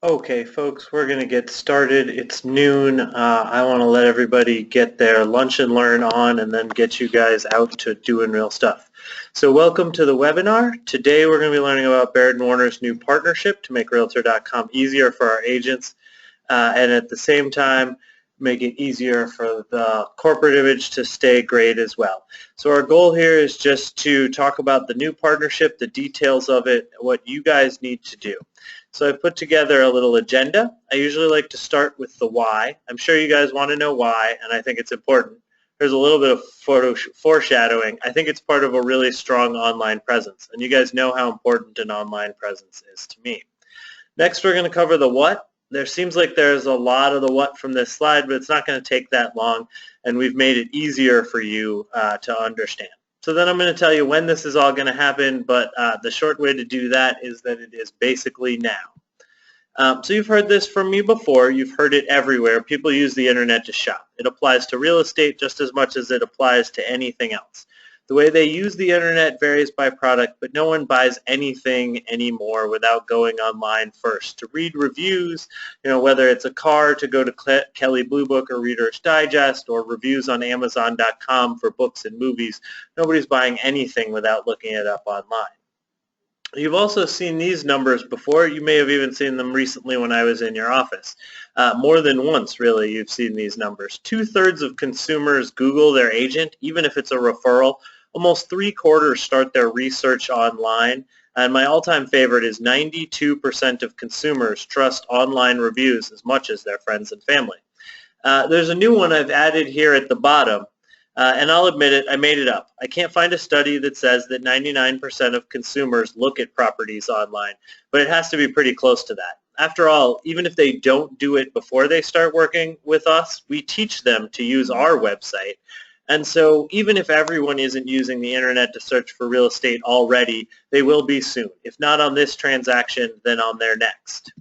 Okay, folks, we're going to get started. It's noon. I want to let everybody get their lunch and learn on and then get you guys out to doing real stuff. So welcome to the webinar. Today we're going to be learning about Baird Warner's new partnership to make realtor.com easier for our agents and at the same time make it easier for the corporate image to stay great as well. So our goal here is just to talk about the new partnership, the details of it, what you guys need to do. So I've put together a little agenda. I usually like to start with the why. I'm sure you guys want to know why, and I think it's important. There's a little bit of foreshadowing. I think it's part of a really strong online presence, and you guys know how important an online presence is to me. Next, we're going to cover the what. There seems like there's a lot of the what from this slide, but it's not going to take that long, and we've made it easier for you to understand. So then I'm going to tell you when this is all going to happen, but the short way to do that is that it is basically now. So you've heard this from me before. You've heard it everywhere. People use the internet to shop. It applies to real estate just as much as it applies to anything else. The way they use the internet varies by product, but no one buys anything anymore without going online first to read reviews, whether it's a car to go to Kelley Blue Book or Reader's Digest or reviews on Amazon.com for books and movies. Nobody's buying anything without looking it up online. You've also seen these numbers before. You may have even seen them recently when I was in your office. More than once, really, you've seen these numbers. 2/3 of consumers Google their agent, even if it's a referral. Almost 3/4 start their research online. And my all-time favorite is 92% of consumers trust online reviews as much as their friends and family. There's a new one I've added here at the bottom. And I'll admit it, I made it up. I can't find a study that says that 99% of consumers look at properties online, but it has to be pretty close to that. After all, even if they don't do it before they start working with us, we teach them to use our website. And so even if everyone isn't using the internet to search for real estate already, they will be soon. If not on this transaction, then on their next.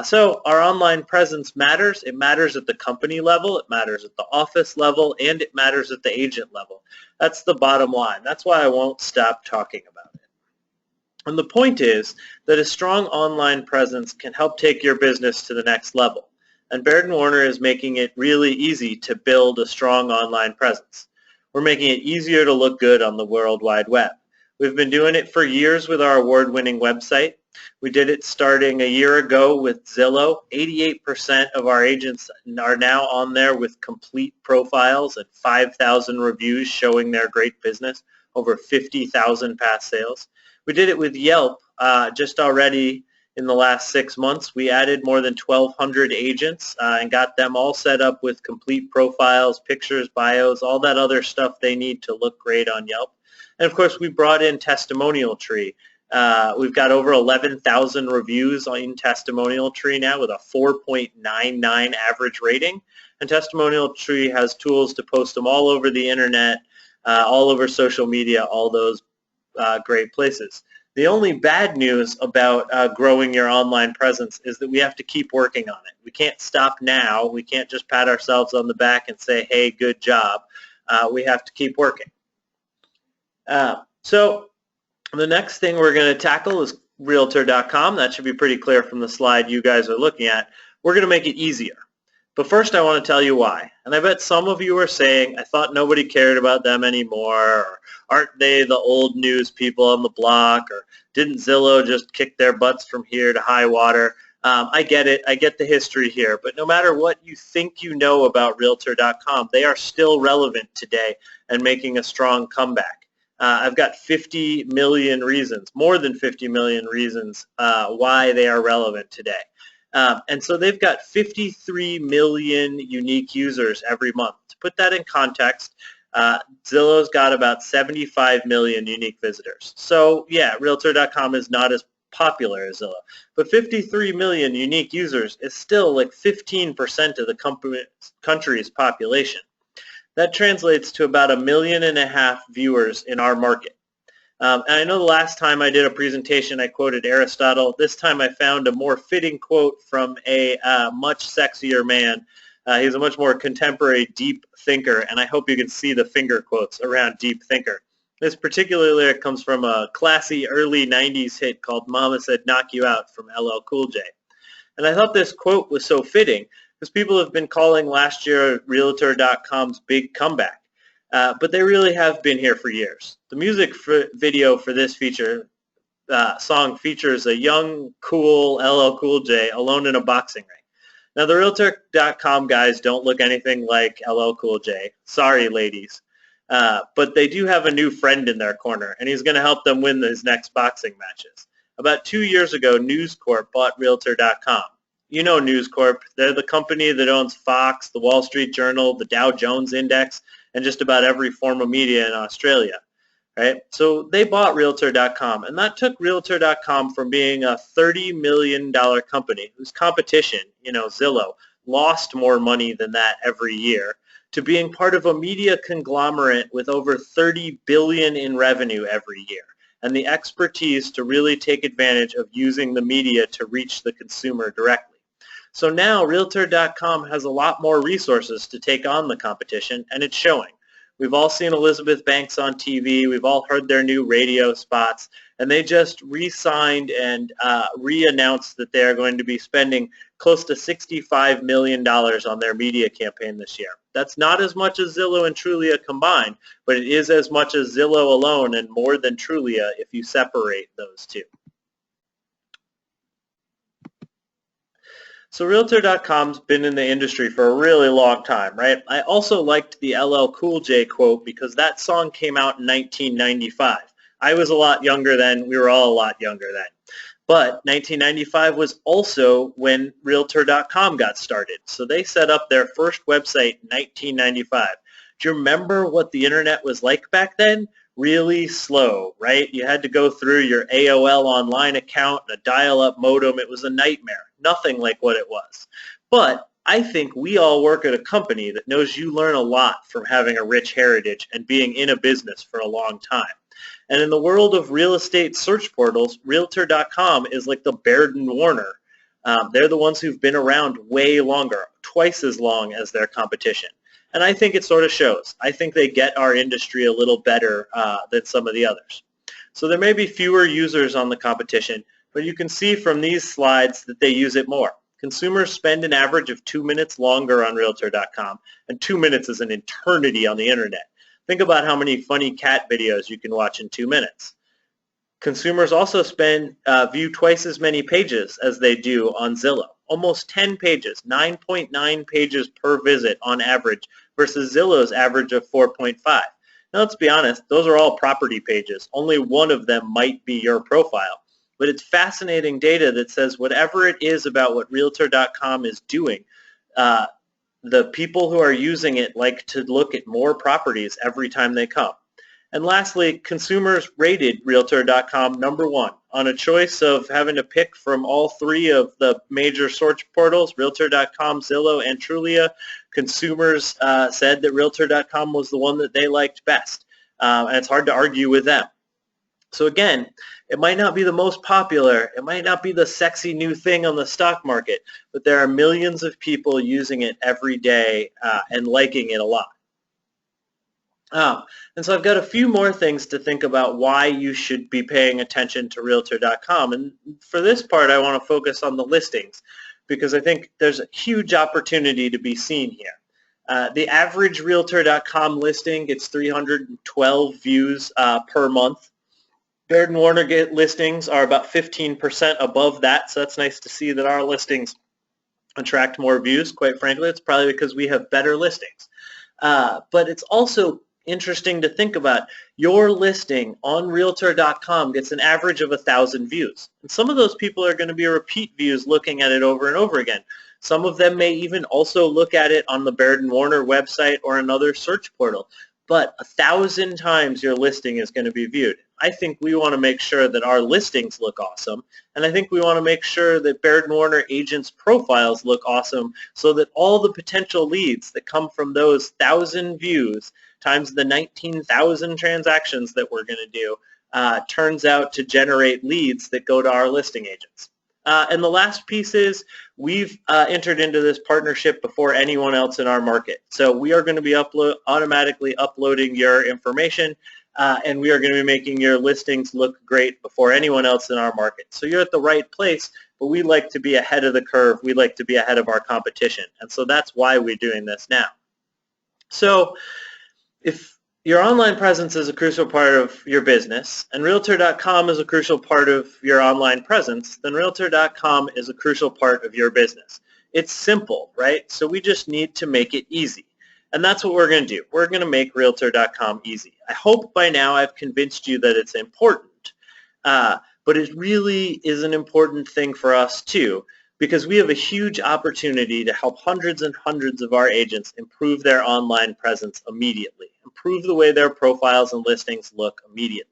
So our online presence matters. It matters at the company level, it matters at the office level, and it matters at the agent level. That's the bottom line. That's why I won't stop talking about it. And the point is that a strong online presence can help take your business to the next level. And Baird Warner is making it really easy to build a strong online presence. We're making it easier to look good on the World Wide Web. We've been doing it for years with our award-winning website. We did it starting a year ago with Zillow. 88% of our agents are now on there with complete profiles and 5,000 reviews showing their great business, over 50,000 past sales. We did it with Yelp just already in the last 6 months. We added more than 1,200 agents and got them all set up with complete profiles, pictures, bios, all that other stuff they need to look great on Yelp. And of course, we brought in Testimonial Tree. We've got over 11,000 reviews in Testimonial Tree now with a 4.99 average rating. And Testimonial Tree has tools to post them all over the internet, all over social media, all those great places. The only bad news about growing your online presence is that we have to keep working on it. We can't stop now. We can't just pat ourselves on the back and say, hey, good job. We have to keep working. So the next thing we're going to tackle is realtor.com. That should be pretty clear from the slide you guys are looking at. We're going to make it easier. But first I want to tell you why. And I bet some of you are saying, I thought nobody cared about them anymore, or aren't they the old news people on the block, or didn't Zillow just kick their butts from here to high water? I get it. I get the history here. But no matter what you think you know about realtor.com, they are still relevant today and making a strong comeback. I've got 50 million reasons, more than 50 million reasons why they are relevant today. And so they've got 53 million unique users every month. To put that in context, Zillow's got about 75 million unique visitors. So yeah, realtor.com is not as popular as Zillow, but 53 million unique users is still like 15% of the country's population. That translates to about 1.5 million viewers in our market. And I know the last time I did a presentation I quoted Aristotle. This time I found a more fitting quote from a much sexier man. He's a much more contemporary deep thinker, and I hope you can see the finger quotes around deep thinker. This particular lyric comes from a classy early 90s hit called Mama Said Knock You Out from LL Cool J. And I thought this quote was so fitting because people have been calling last year realtor.com's big comeback. But they really have been here for years. The music video for this song features a young, cool LL Cool J alone in a boxing ring. Now, the realtor.com guys don't look anything like LL Cool J. Sorry, ladies. But they do have a new friend in their corner, and he's going to help them win his next boxing matches. About 2 years ago, News Corp bought realtor.com. You know News Corp. They're the company that owns Fox, the Wall Street Journal, the Dow Jones Index, and just about every form of media in Australia. Right? So they bought realtor.com, and that took realtor.com from being a $30 million company whose competition, Zillow, lost more money than that every year, to being part of a media conglomerate with over $30 billion in revenue every year, and the expertise to really take advantage of using the media to reach the consumer directly. So now realtor.com has a lot more resources to take on the competition, and it's showing. We've all seen Elizabeth Banks on TV. We've all heard their new radio spots. And they just re-signed and re-announced that they are going to be spending close to $65 million on their media campaign this year. That's not as much as Zillow and Trulia combined, but it is as much as Zillow alone and more than Trulia if you separate those two. So realtor.com's been in the industry for a really long time, right? I also liked the LL Cool J quote because that song came out in 1995. I was a lot younger then. We were all a lot younger then. But 1995 was also when realtor.com got started. So they set up their first website in 1995. Do you remember what the internet was like back then? Really slow, right? You had to go through your AOL online account, a dial-up modem. It was a nightmare. Nothing like what it was. But I think we all work at a company that knows you learn a lot from having a rich heritage and being in a business for a long time. And in the world of real estate search portals, realtor.com is like the Baird Warner. They're the ones who've been around way longer, twice as long as their competition. And I think it sort of shows. I think they get our industry a little better than some of the others. So there may be fewer users on the competition, but you can see from these slides that they use it more. Consumers spend an average of 2 minutes longer on realtor.com, and 2 minutes is an eternity on the internet. Think about how many funny cat videos you can watch in 2 minutes. Consumers also view twice as many pages as they do on Zillow. Almost 10 pages, 9.9 pages per visit on average versus Zillow's average of 4.5. Now let's be honest, those are all property pages. Only one of them might be your profile. But it's fascinating data that says whatever it is about what realtor.com is doing, the people who are using it like to look at more properties every time they come. And lastly, consumers rated realtor.com #1. On a choice of having to pick from all three of the major search portals, realtor.com, Zillow, and Trulia, consumers said that realtor.com was the one that they liked best. And it's hard to argue with them. So again, it might not be the most popular, it might not be the sexy new thing on the stock market, but there are millions of people using it every day and liking it a lot. And so I've got a few more things to think about why you should be paying attention to realtor.com. And for this part, I want to focus on the listings because I think there's a huge opportunity to be seen here. The average realtor.com listing gets 312 views per month. Baird Warner listings are about 15% above that, so that's nice to see that our listings attract more views. Quite frankly, it's probably because we have better listings. But it's also interesting to think about. Your listing on realtor.com gets an average of 1,000 views. And some of those people are going to be repeat views looking at it over and over again. Some of them may even also look at it on the Baird Warner website or another search portal. But 1,000 times your listing is going to be viewed. I think we want to make sure that our listings look awesome, and I think we want to make sure that Baird Warner agents' profiles look awesome so that all the potential leads that come from those 1,000 views times the 19,000 transactions that we're going to do turns out to generate leads that go to our listing agents. And the last piece is we've entered into this partnership before anyone else in our market. So we are going to be automatically uploading your information and we are going to be making your listings look great before anyone else in our market. So you're at the right place, but we like to be ahead of the curve. We like to be ahead of our competition, and so that's why we're doing this now. So if your online presence is a crucial part of your business, and realtor.com is a crucial part of your online presence, then realtor.com is a crucial part of your business. It's simple, right? So we just need to make it easy. And that's what we're going to do. We're going to make realtor.com easy. I hope by now I've convinced you that it's important, but it really is an important thing for us too, because we have a huge opportunity to help hundreds and hundreds of our agents improve their online presence immediately, improve the way their profiles and listings look immediately.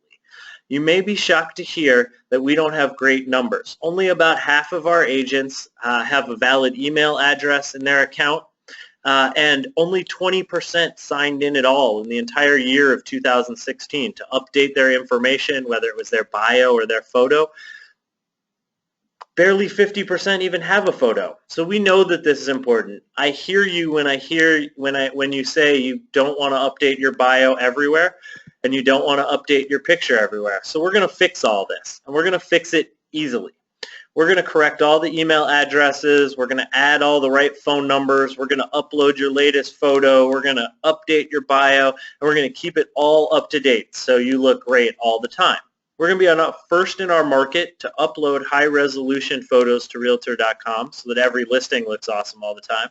You may be shocked to hear that we don't have great numbers. Only about half of our agents have a valid email address in their account, and only 20% signed in at all in the entire year of 2016 to update their information, whether it was their bio or their photo. Barely 50% even have a photo. So we know that this is important. I hear you when you say you don't want to update your bio everywhere and you don't want to update your picture everywhere. So we're going to fix all this, and we're going to fix it easily. We're going to correct all the email addresses. We're going to add all the right phone numbers. We're going to upload your latest photo. We're going to update your bio, and we're going to keep it all up to date so you look great all the time. We're going to be first in our market to upload high-resolution photos to realtor.com so that every listing looks awesome all the time.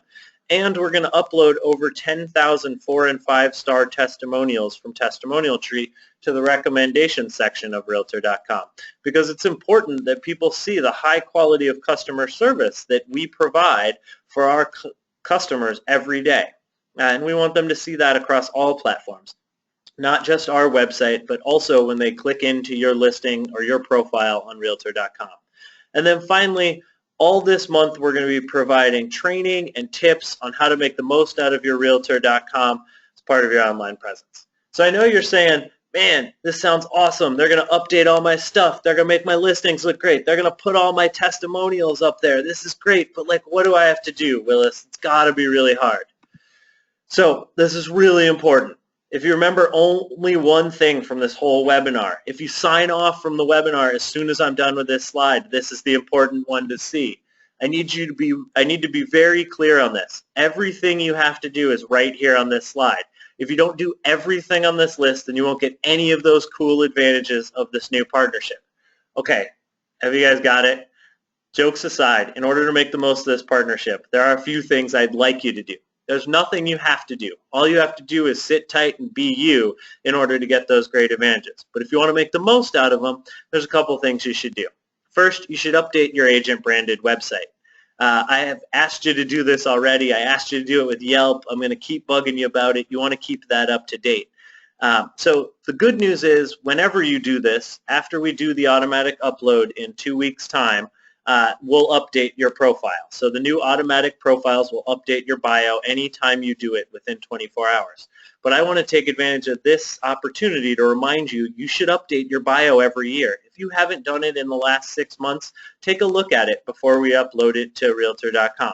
And we're going to upload over 10,000 4- and 5-star testimonials from Testimonial Tree to the recommendation section of realtor.com, because it's important that people see the high quality of customer service that we provide for our customers every day. And we want them to see that across all platforms, not just our website, but also when they click into your listing or your profile on realtor.com. And then finally, all this month we're going to be providing training and tips on how to make the most out of your realtor.com as part of your online presence. So I know you're saying, man, this sounds awesome. They're going to update all my stuff. They're going to make my listings look great. They're going to put all my testimonials up there. This is great, but like, what do I have to do, Willis? It's got to be really hard. So this is really important. If you remember only one thing from this whole webinar, if you sign off from the webinar as soon as I'm done with this slide, this is the important one to see. I need to be very clear on this. Everything you have to do is right here on this slide. If you don't do everything on this list, then you won't get any of those cool advantages of this new partnership. Okay, have you guys got it? Jokes aside, in order to make the most of this partnership, there are a few things I'd like you to do. There's nothing you have to do. All you have to do is sit tight and be you in order to get those great advantages. But if you want to make the most out of them, there's a couple things you should do. First, you should update your agent-branded website. I have asked you to do this already. I asked you to do it with Yelp. I'm going to keep bugging you about it. You want to keep that up to date. So the good news is whenever you do this, after we do the automatic upload in 2 weeks' time, we'll update your profile. So the new automatic profiles will update your bio anytime you do it within 24 hours. But I want to take advantage of this opportunity to remind you, you should update your bio every year. If you haven't done it in the last 6 months, take a look at it before we upload it to realtor.com.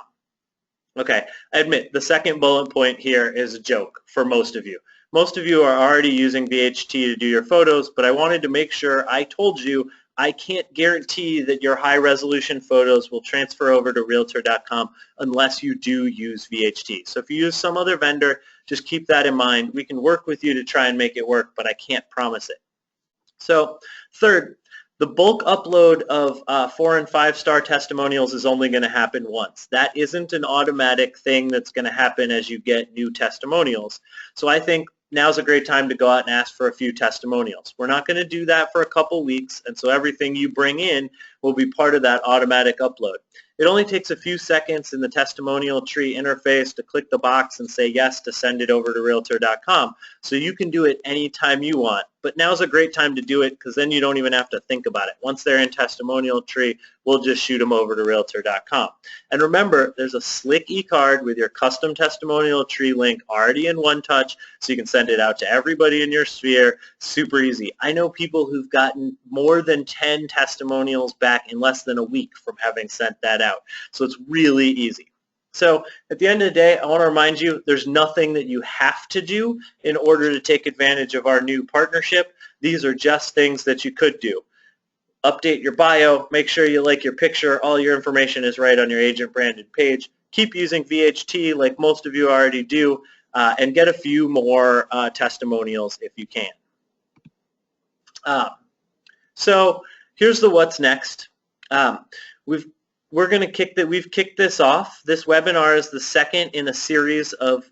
Okay, I admit the second bullet point here is a joke for most of you. Most of you are already using VHT to do your photos, but I wanted to make sure I told you I can't guarantee that your high-resolution photos will transfer over to realtor.com unless you do use VHT. So if you use some other vendor, just keep that in mind. We can work with you to try and make it work, but I can't promise it. So third, the bulk upload of 4- and 5-star testimonials is only going to happen once. That isn't an automatic thing that's going to happen as you get new testimonials. So I think now's a great time to go out and ask for a few testimonials. We're not going to do that for a couple weeks, and so everything you bring in will be part of that automatic upload. It only takes a few seconds in the testimonial tree interface to click the box and say yes to send it over to realtor.com, so you can do it anytime you want. But now's a great time to do it because then you don't even have to think about it. Once they're in testimonial tree, we'll just shoot them over to realtor.com. And remember, there's a slick e-card with your custom testimonial tree link already in one touch, so you can send it out to everybody in your sphere. Super easy. I know people who've gotten more than 10 testimonials back in less than a week from having sent that out. So it's really easy. So at the end of the day, I want to remind you there's nothing that you have to do in order to take advantage of our new partnership. These are just things that you could do. Update your bio, make sure you like your picture, all your information is right on your agent branded page. Keep using VHT like most of you already do, and get a few more testimonials if you can. So here's the what's next. We've kicked this off. This webinar is the second in a series of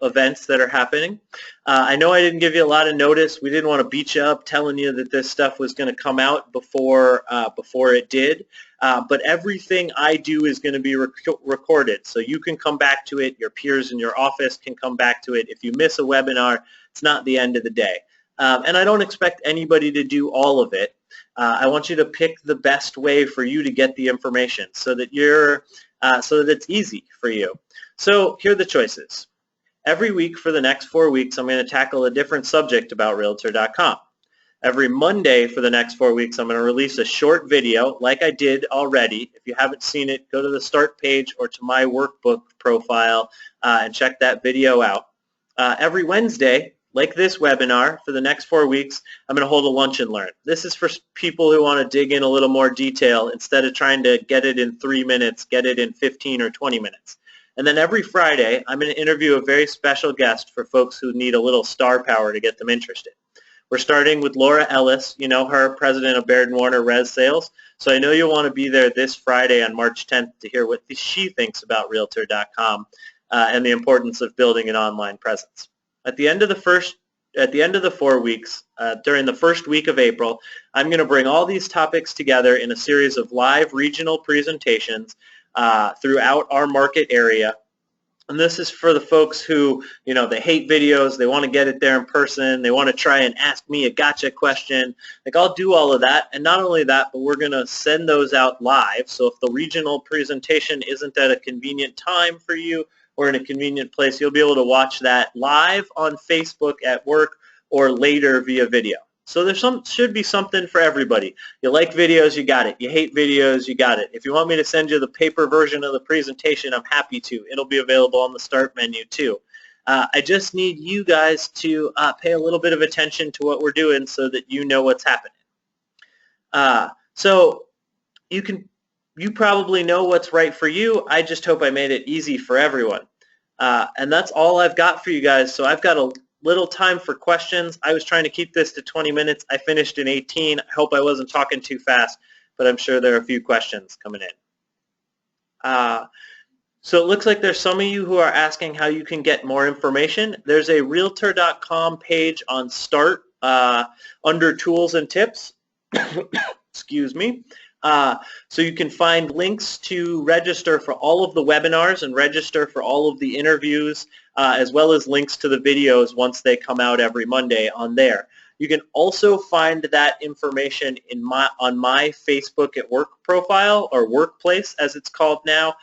events that are happening. I know I didn't give you a lot of notice. We didn't want to beat you up telling you that this stuff was going to come out before it did. But everything I do is going to be recorded, so you can come back to it. Your peers in your office can come back to it. If you miss a webinar, it's not the end of the day. And I don't expect anybody to do all of it. I want you to pick the best way for you to get the information so that it's easy for you. So here are the choices. Every week for the next 4 weeks, I'm going to tackle a different subject about realtor.com. Every Monday for the next 4 weeks, I'm going to release a short video like I did already. If you haven't seen it, go to the start page or to my workbook profile and check that video out. Every Wednesday, like this webinar, for the next 4 weeks, I'm going to hold a lunch and learn. This is for people who want to dig in a little more detail. Instead of trying to get it in 3 minutes, get it in 15 or 20 minutes. And then every Friday, I'm going to interview a very special guest for folks who need a little star power to get them interested. We're starting with Laura Ellis, you know her, president of Baird Warner Res Sales. So I know you'll want to be there this Friday on March 10th to hear what she thinks about realtor.com and the importance of building an online presence. At the end of the 4 weeks, during the first week of April, I'm going to bring all these topics together in a series of live regional presentations throughout our market area. And this is for the folks who, you know, they hate videos, they want to get it there in person, they want to try and ask me a gotcha question. Like, I'll do all of that, and not only that, but we're going to send those out live. So if the regional presentation isn't at a convenient time for you or in a convenient place, you'll be able to watch that live on Facebook at work or later via video. So there should be something for everybody. You like videos, you got it. You hate videos, you got it. If you want me to send you the paper version of the presentation, I'm happy to. It'll be available on the start menu too. I just need you guys to pay a little bit of attention to what we're doing so that you know what's happening. So you probably know what's right for you. I just hope I made it easy for everyone. And that's all I've got for you guys. So I've got a little time for questions. I was trying to keep this to 20 minutes. I finished in 18. I hope I wasn't talking too fast, but I'm sure there are a few questions coming in. So it looks like there's some of you who are asking how you can get more information. There's a realtor.com page on Start under Tools and Tips. Excuse me. So you can find links to register for all of the webinars and register for all of the interviews, as well as links to the videos once they come out every Monday on there. You can also find that information on my Facebook at Work profile, or Workplace as it's called now.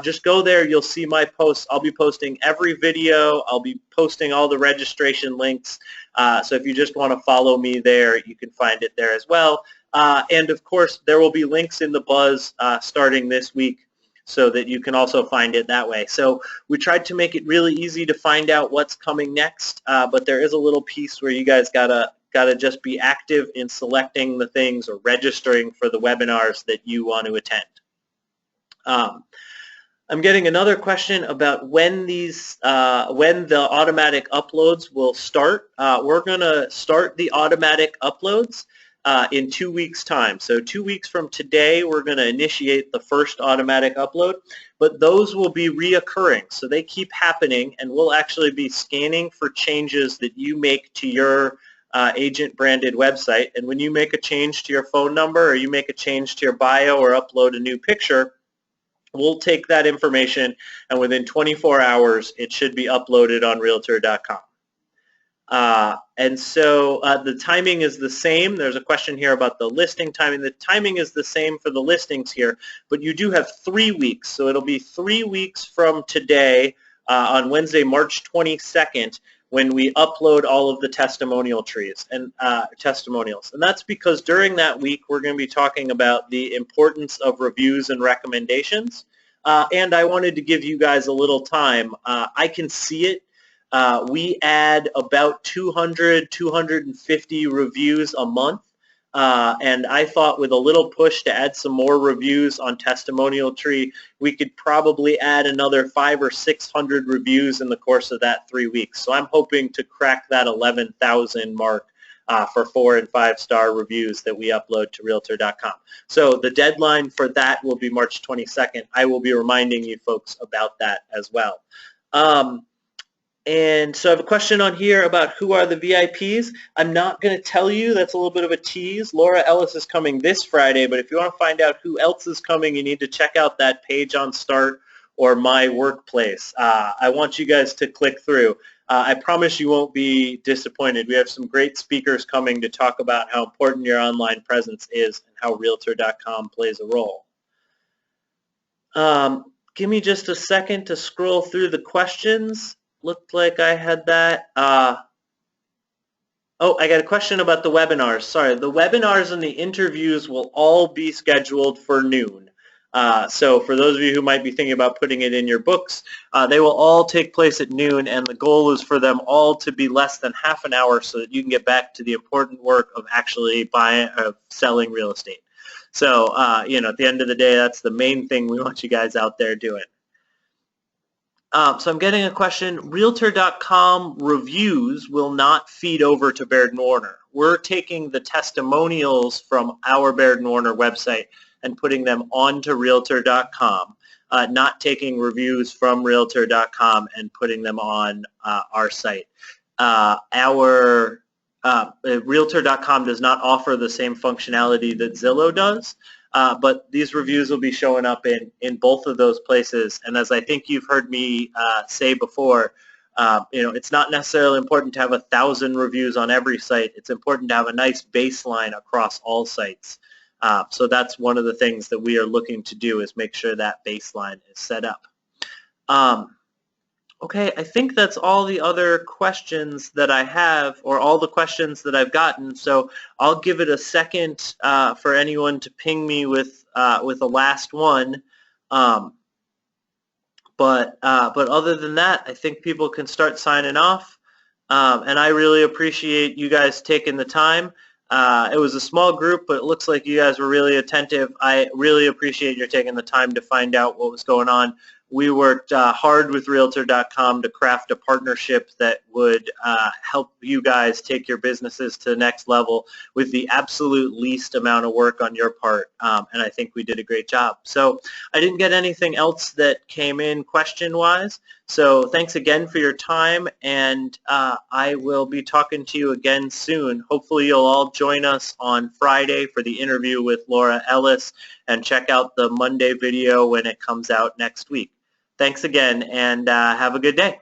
Just go there, you'll see my posts. I'll be posting every video. I'll be posting all the registration links. So if you just want to follow me there, you can find it there as well. And of course, there will be links in the buzz starting this week so that you can also find it that way. So we tried to make it really easy to find out what's coming next, but there is a little piece where you guys gotta just be active in selecting the things or registering for the webinars that you want to attend. I'm getting another question about when the automatic uploads will start. We're going to start the automatic uploads in 2 weeks' time. So 2 weeks from today, we're going to initiate the first automatic upload, but those will be reoccurring. So they keep happening, and we'll actually be scanning for changes that you make to your agent-branded website. And when you make a change to your phone number or you make a change to your bio or upload a new picture, we'll take that information, and within 24 hours, it should be uploaded on realtor.com. And so the timing is the same. There's a question here about the listing timing. The timing is the same for the listings here, but you do have 3 weeks. So it'll be 3 weeks from today on Wednesday, March 22nd, when we upload all of the testimonial trees and testimonials. And that's because during that week, we're going to be talking about the importance of reviews and recommendations. and I wanted to give you guys a little time. I can see it. We add about 200, 250 reviews a month. And I thought with a little push to add some more reviews on Testimonial Tree, we could probably add another 500 or 600 reviews in the course of that 3 weeks. So I'm hoping to crack that 11,000 mark for 4- and 5-star reviews that we upload to realtor.com. So the deadline for that will be March 22nd. I will be reminding you folks about that as well. And so I have a question on here about who are the VIPs. I'm not going to tell you. That's a little bit of a tease. Laura Ellis is coming this Friday, but if you want to find out who else is coming, you need to check out that page on Start or My Workplace. I want you guys to click through. I promise you won't be disappointed. We have some great speakers coming to talk about how important your online presence is and how realtor.com plays a role. Give me just a second to scroll through the questions. Looked like I had that. Oh, I got a question about the webinars. Sorry, the webinars and the interviews will all be scheduled for noon. So for those of you who might be thinking about putting it in your books, they will all take place at noon, and the goal is for them all to be less than half an hour so that you can get back to the important work of actually selling real estate. So, you know, at the end of the day, that's the main thing we want you guys out there doing. So I'm getting a question. Realtor.com reviews will not feed over to Baird Warner. We're taking the testimonials from our Baird Warner website and putting them onto Realtor.com, not taking reviews from Realtor.com and putting them on our site. Realtor.com does not offer the same functionality that Zillow does. But these reviews will be showing up in both of those places. And as I think you've heard me say before, you know, it's not necessarily important to have 1,000 reviews on every site. It's important to have a nice baseline across all sites. So that's one of the things that we are looking to do, is make sure that baseline is set up. Okay, I think that's all the other questions that I have, or all the questions that I've gotten. So I'll give it a second for anyone to ping me with a last one. But other than that, I think people can start signing off. And I really appreciate you guys taking the time. It was a small group, but it looks like you guys were really attentive. I really appreciate your taking the time to find out what was going on. We worked hard with Realtor.com to craft a partnership that would help you guys take your businesses to the next level with the absolute least amount of work on your part, and I think we did a great job. So I didn't get anything else that came in question-wise, so thanks again for your time, and I will be talking to you again soon. Hopefully you'll all join us on Friday for the interview with Laura Ellis, and check out the Monday video when it comes out next week. Thanks again, and have a good day.